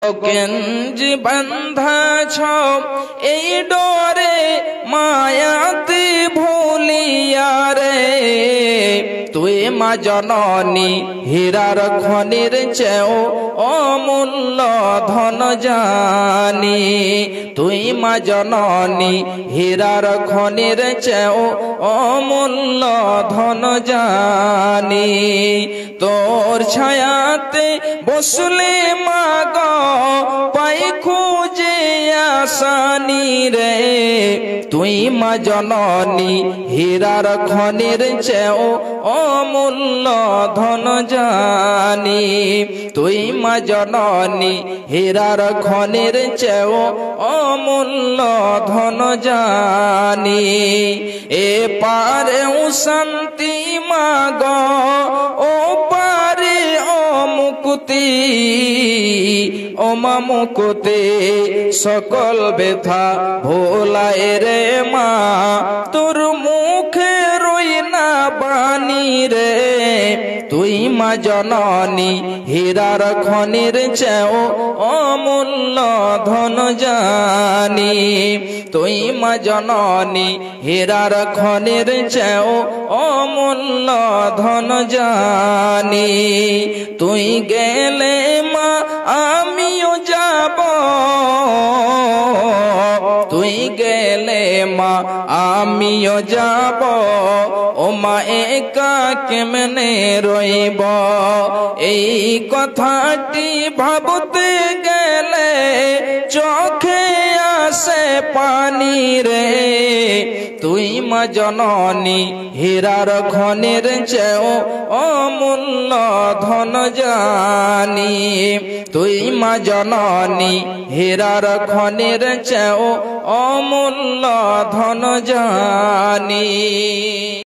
গেঞ্জি বান্ধাছ এই ডরে মায়াতে ভুলিয়া রে তুই মা জননী হীরার খনির চেও অমূল্য ধন জানি তুই মা জননী হীরার খনির চেও অমূল্য ধন জানি তোর ছায়াতে বসলে মা গো পাই খুঁজে আসানি রে তুই মা জননী হীরার খনির চেও অমূল্য ধন জানি তুই মা জননী হীরার খনির চেও অমূল্য ধন জানি এ পারে শান্তি মা গো ও পারে ও মুক্তি ও মা মুক্তি সকল ব্যথা ভোলায় রে মা তোর মুখে রই না বাণী রে তুই মা জননী হীরার খনির চেও অমূল্য ধন জানি তুই মা জননী হীরার খনির চেও অমূল্য ধন জানি তুই গেলে মা আমিও যাব তুই গেলে মা আমিও যাব ও মা একা কেমনে রইব এই কথাটি ভাবতে গেলে চোখে আসে পানি রে তুই মা জননী হীরার খনির চেও অমূল্য ধন জানি তুই মা জননী হীরার খনির চেও অমূল্য ধন জানি।